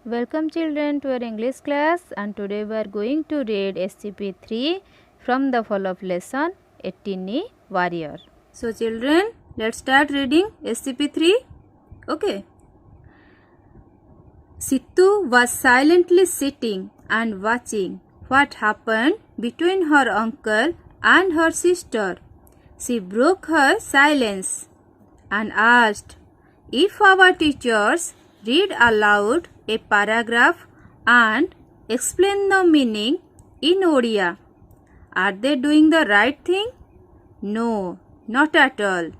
Welcome children to our English class, and today we are going to read SCP-3 from the fall of lesson 18 Warrior. So children, let's start reading SCP-3. Okay. Sittu was silently sitting and watching what happened between her uncle and her sister. She broke her silence and asked if our teachers read aloud a paragraph and explain the meaning in Odia. Are they doing the right thing? No, not at all.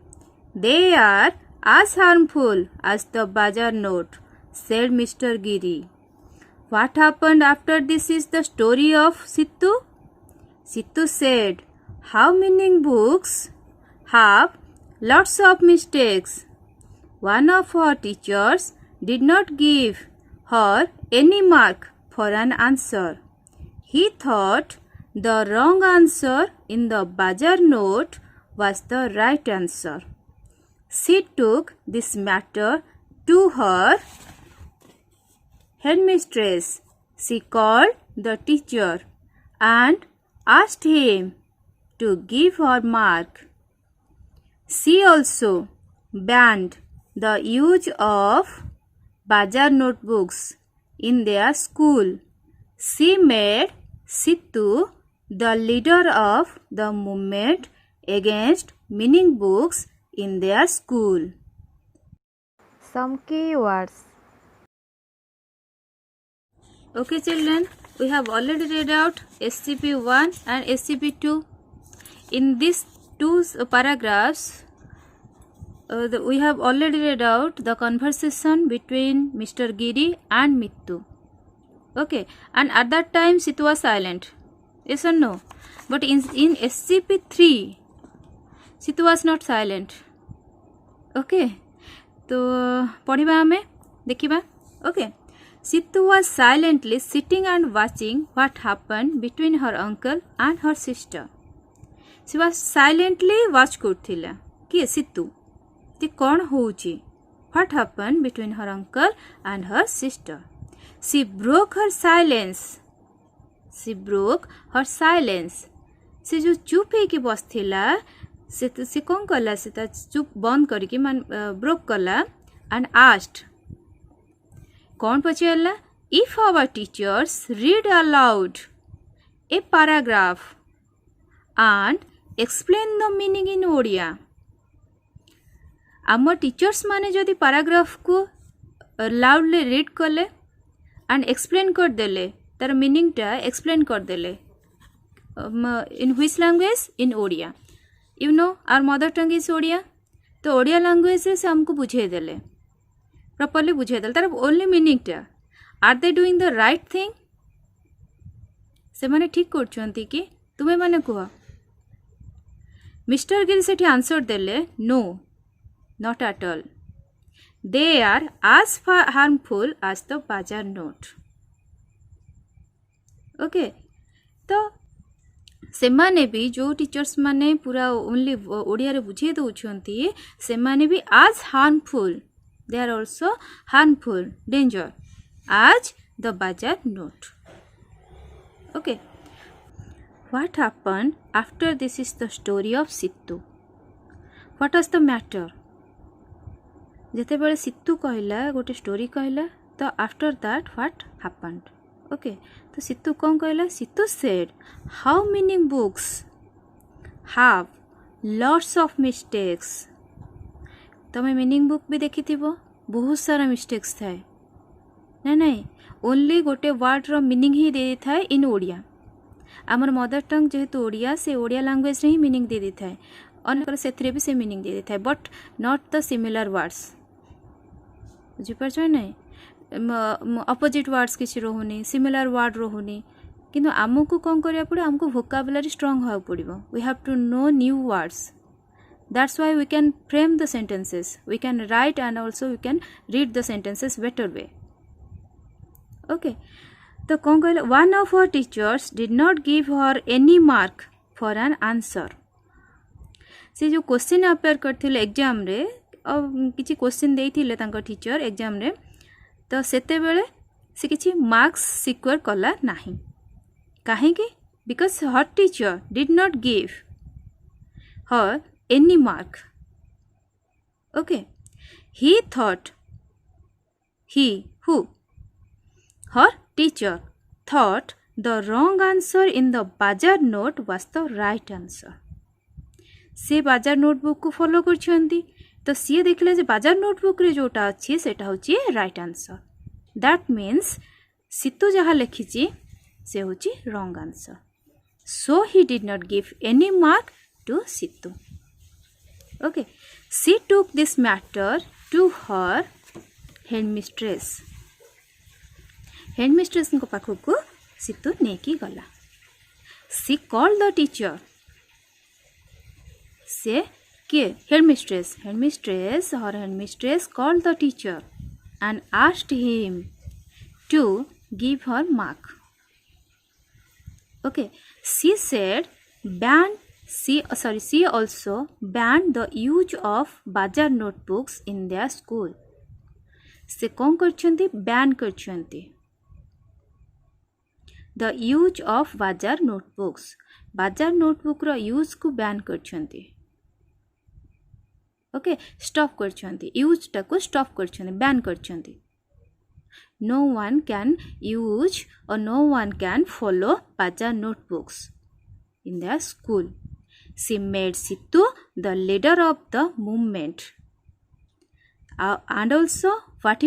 They are as harmful as the Bajar note, said Mr. Giri. What happened after this is the story of Sittu. Sittu said, how meaning books have lots of mistakes. One of her teachers did not give her any mark for an answer. He thought the wrong answer in the Bajar note was the right answer. She took this matter to her headmistress. She called the teacher and asked him to give her mark. She also banned the use of Bajar notebooks in their school. She made Sittu the leader of the movement against meaning books in their school. Some key words. Okay children, we have already read out SCP-1 and SCP-2. In these two paragraphs, we have already read out the conversation between Mr. Giri and Mittu. Okay, and at that time Sittu was silent. Yes or no? But in SCP-3, Sittu was not silent. Okay, तो पढ़िबा हमें देखिबा. Okay, Sittu was silently sitting and watching what happened between her uncle and her sister. She was silently watch करथिला कि Sittu जे कौन होउची. What happened between her uncle and her sister? She broke her silence. She broke her silence. से जो चुप है कि बसथिला से कौन कला से ता चुप बंद करके मान ब्रोक कला and asked कौन पचारला if our teachers read aloud a paragraph and explain the meaning in Odia. आम टीचर्स माने जदि पैराग्राफ को लाउडली रीड कले एंड एक्सप्लेन कर देले तार मीनिंग टा एक्सप्लेन कर देले in which language in Odia. You know our mother tongue is Odia. तो ओडिया लैंग्वेज से हमको बुझे देले प्रॉपर्ली बुझे देले तार ओनली मीनिंग टा. Are they doing the right thing? Say माने ठीक करछंती कि तुमे माने कुह. मिस्टर गिरी सेठी आंसर देले no, not at all. They are as harmful as the Bajar note. Okay, तो सेमाने भी जो टीचर्स माने पूरा ओनली ओडिया रे बुझे दउछंती सेमाने भी as harmful, they are also harmful, danger as the Bajar note. Okay, what happened after this is the story of Sittu. What was the matter? जिते बेले सित्तू कहला गोटे स्टोरी कहला तो after that what happened. Okay, तो situ कौन कहला? Situ said how meaning books have lots of mistakes. तमे मीनिंग बुक भी देखी थिबो बहुत सारा मिस्टेक्स थाए ना. नहीं, ओनली गोटे वर्ड रो मीनिंग ही दे थाए इन ओडिया. आमर मदर टंग जेहेतु ओडिया से ओडिया लैंग्वेज रे ही मीनिंग दे दी थाए. अनेक से भी से मीनिंग दे दी थाए but not the similar words. बुझीपार ना अपोजिट वर्ड्स किसी रोनी सिमिलर वर्ड रोनी किंतु आमको कौन करिया पड़े आमको वोकाबुलरी स्ट्रांग होगा पड़िबो. We have to know new words. That's why we can frame the sentences, we can write and also we can read the sentences better way. Okay, तो कौन कहले one of her teachers did not give her any mark for an answer. से जो question appear करथिले exam रे किसी question देइथिले तांको teacher exam रे तो सेते बेले से किसी मार्क्स सिक्योर कला नहीं कहीं because her teacher did not give her any mark okay he thought he who her teacher thought the wrong answer in the bajar note was the right answer से बाजार नोटबुक को follow करछंती तो सी देखले जे बाजार notebook रे जोटा अछि सेटा होची right answer that means Situ जहा लिखिची से होची wrong answer so he did not give any mark to Situ okay she took this matter to her headmistress headmistress को पाखक को सितु नेकी गला सी कॉल द टीचर से के headmistress her headmistress call the teacher and asked him to give her mark okay she said ban she also banned the use of bajar notebooks in their school से कौन करछंती ban करछंती the use of bazaar notebook रो use को ban करछंती okay stop करछंती use टा को स्टॉप करछंती बैन करछंती no one can use or no one can follow bazaar notebooks in their school she made Situ the leader of the movement and also what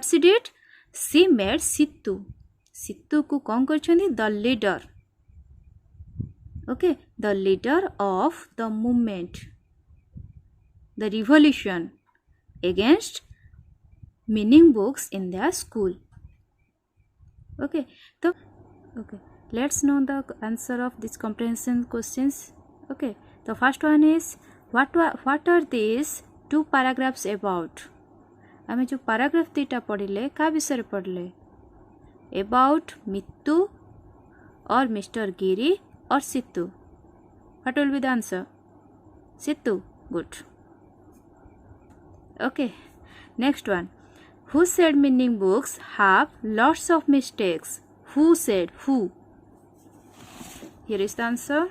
she did she made Situ को कौन करछंती the leader okay the leader of the movement the revolution against meaning books in their school okay तो okay let's know the answer of this comprehension questions okay the first one is what are these two paragraphs about आमे जो paragraph दुईटा पढ़िले का विषय पढ़ले about Mittu और mister Giri और Situ what will be the answer Situ good okay next one who said meaning books have lots of mistakes who said who here is the answer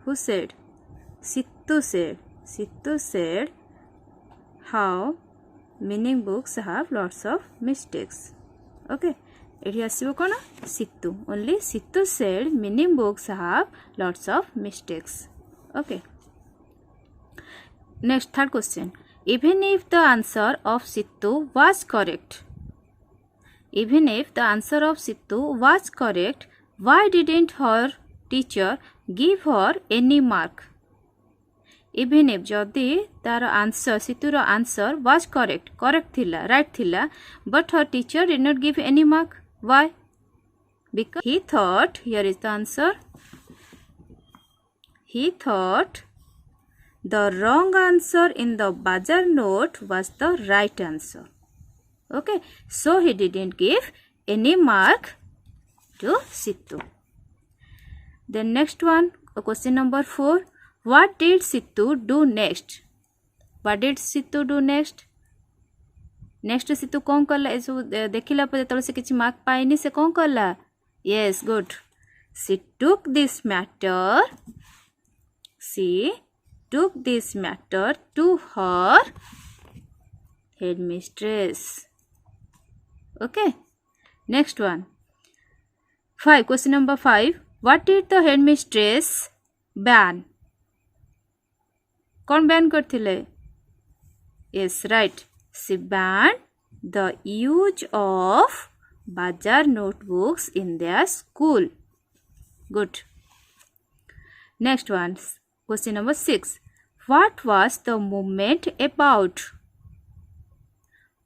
who said Situ said how meaning books have lots of mistakes okay एठी आसीबो कोन सितु only सितु said meaning books have lots of mistakes okay next third question even if the answer of Situ was correct why didn't her teacher give her any mark even if जदि तार answer सितुर answer was correct थिला right थिला but her teacher did not give any mark why because he thought here is the answer he thought the wrong answer in the bajar note was the right answer okay so he didn't give any mark to Situ then next one question number 4 what did Situ do next next Situ कौन कला ऐसो देखिला पर तले से किछि mark पाइनी से कौन कला yes good she took this matter to her headmistress okay next one 5 question number 5 what did the headmistress ban कौन बैन करथिले yes right she banned the use of bajar notebooks in their school good next one question number 6 what was the movement about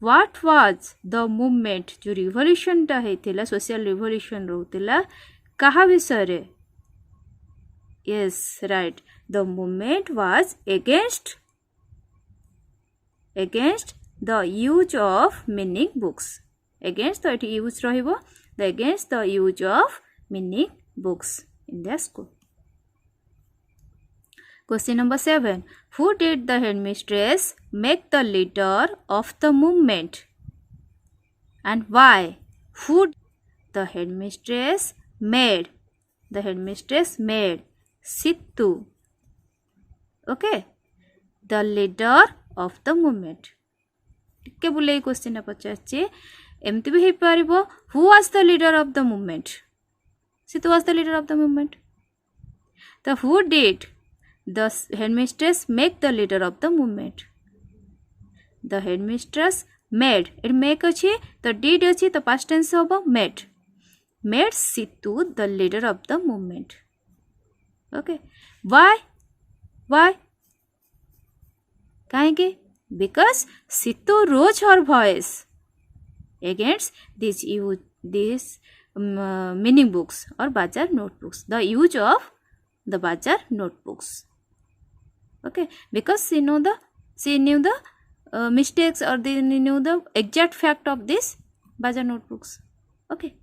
what was the movement जो revolution टा हेतिला social revolution रहतिला कहा विषय रे yes right the movement was against the use of meaning books against the use rahibo the against the use of meaning books in the school question number 7 who did the headmistress make the leader of the movement And why? Who? The headmistress made. The headmistress made Sittu. Okay. The leader of the movement. ଟିକେ ବୁଲେଇ question ପଚାରିଛି ଏମିତି ବି ହେଇପାରିବ who was the leader of the movement? Sittu was the leader of the movement. The who did the headmistress make the leader of the movement? The headmistress made. It make अछि तो did अछि तो past tense होबो made. Made Sittu the leader of the movement. Okay. Why? Why? काहेकि? Because Sittu rose her voice against these meaning books or Bajar notebooks. The use of the Bajar notebooks. Okay, because she knew the mistakes or they knew the exact fact of this Bajar notebooks. Okay.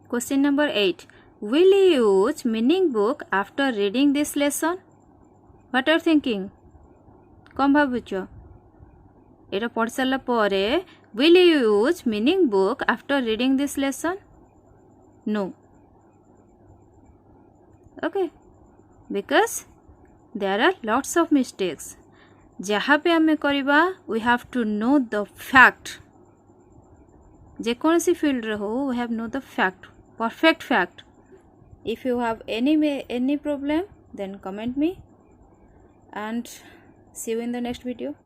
Question number 8. Will you use meaning book after reading this lesson? What are you thinking? कौन भावुच एटा पढ़ सारा पर will you use meaning book after reading this lesson? No. Okay, because there are lots of mistakes. जहाँ पे हमें करिबा we have to know the fact. जे कौन सी field रे हो we have know the fact, perfect fact. If you have any problem then comment me and see you in the next video.